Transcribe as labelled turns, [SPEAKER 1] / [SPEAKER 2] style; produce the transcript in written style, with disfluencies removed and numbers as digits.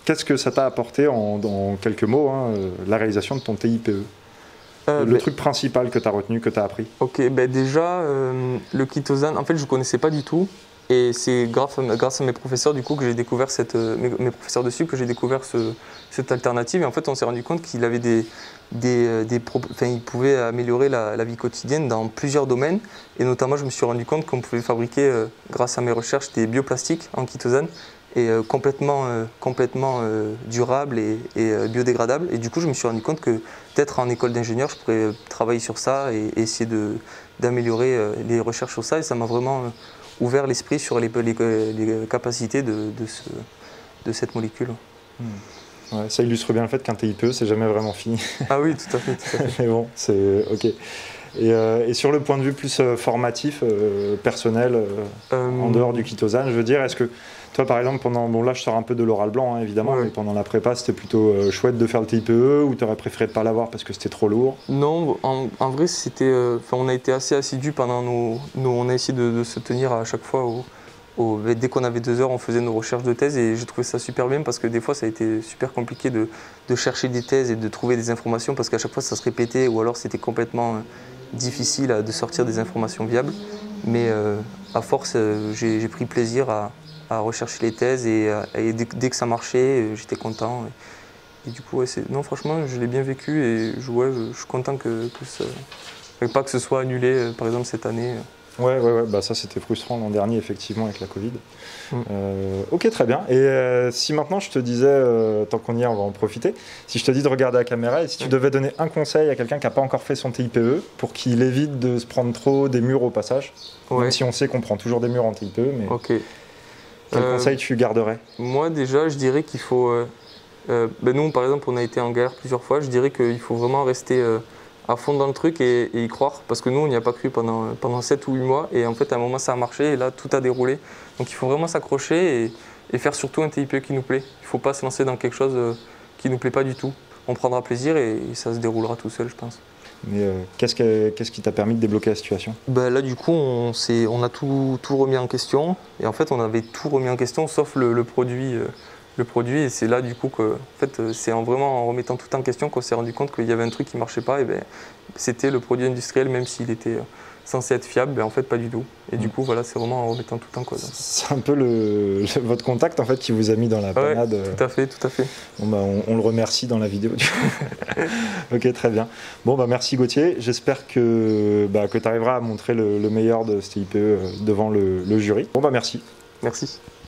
[SPEAKER 1] qu'est-ce que ça t'a apporté en quelques mots, hein, la réalisation de ton TIPE? Le truc principal que tu as retenu, que tu as appris?
[SPEAKER 2] Ok, déjà, le chitosan, en fait, je ne connaissais pas du tout. Et c'est grâce à mes professeurs, du coup, que j'ai découvert mes professeurs de sup, que j'ai découvert cette alternative. Et en fait, on s'est rendu compte qu'il avait il pouvait améliorer la vie quotidienne dans plusieurs domaines. Et notamment, je me suis rendu compte qu'on pouvait fabriquer, grâce à mes recherches, des bioplastiques en chitosan et complètement durable et biodégradable. Et du coup, je me suis rendu compte que peut-être en école d'ingénieur, je pourrais travailler sur ça et essayer d'améliorer les recherches sur ça. Et ça m'a vraiment ouvert l'esprit sur les capacités de cette molécule.
[SPEAKER 1] Ouais, ça illustre bien le fait qu'un TIPE, c'est jamais vraiment fini.
[SPEAKER 2] Ah oui, tout à fait. Tout à fait.
[SPEAKER 1] Mais bon, c'est ok. Et sur le point de vue plus formatif, personnel, en dehors du chitosan, je veux dire, est-ce que toi, par exemple, bon là je sors un peu de l'oral blanc, hein, évidemment, mais pendant la prépa, c'était plutôt chouette de faire le TIPE ou tu aurais préféré ne pas l'avoir parce que c'était trop lourd?
[SPEAKER 2] Non, en vrai, on a été assez assidus pendant on a essayé de se tenir à chaque fois dès qu'on avait 2 heures, on faisait nos recherches de thèse et j'ai trouvé ça super bien parce que des fois ça a été super compliqué de chercher des thèses et de trouver des informations parce qu'à chaque fois ça se répétait ou alors c'était complètement difficile de sortir des informations viables. Mais à force, j'ai pris plaisir à rechercher les thèses et dès que ça marchait, j'étais content. Et du coup, non, franchement, je l'ai bien vécu et je suis content pas que ce soit annulé, par exemple, cette année.
[SPEAKER 1] Ouais, bah ça c'était frustrant l'an dernier, effectivement, avec la Covid. Ok, très bien. Et si maintenant je te disais, tant qu'on y est, on va en profiter, si je te dis de regarder la caméra et si tu devais donner un conseil à quelqu'un qui n'a pas encore fait son TIPE pour qu'il évite de se prendre trop des murs au passage, même si on sait qu'on prend toujours des murs en TIPE, mais quel conseil tu garderais?
[SPEAKER 2] Moi déjà, je dirais qu'il faut... nous, par exemple, on a été en galère plusieurs fois, je dirais qu'il faut vraiment rester... à fond dans le truc et y croire parce que nous on n'y a pas cru pendant 7 ou 8 mois et en fait à un moment ça a marché et là tout a déroulé, donc il faut vraiment s'accrocher et faire surtout un TIPE qui nous plaît. Il ne faut pas se lancer dans quelque chose qui ne nous plaît pas du tout. On prendra plaisir et ça se déroulera tout seul, je pense.
[SPEAKER 1] Mais qu'est-ce qui t'a permis de débloquer la situation?
[SPEAKER 2] Là du coup on a tout remis en question et en fait on avait tout remis en question sauf le produit. Et c'est là du coup que c'est vraiment en remettant tout en question qu'on s'est rendu compte qu'il y avait un truc qui ne marchait pas et c'était le produit industriel, même s'il était censé être fiable, en fait pas du tout. Et du coup voilà, c'est vraiment en remettant tout en cause.
[SPEAKER 1] C'est un peu votre contact en fait qui vous a mis dans la panade.
[SPEAKER 2] Ouais, tout à fait.
[SPEAKER 1] Bon, on le remercie dans la vidéo. Ok, très bien. Bon merci Gauthier, j'espère que tu arriveras à montrer le meilleur de ce TIPE devant le jury. Bon merci.
[SPEAKER 2] Merci.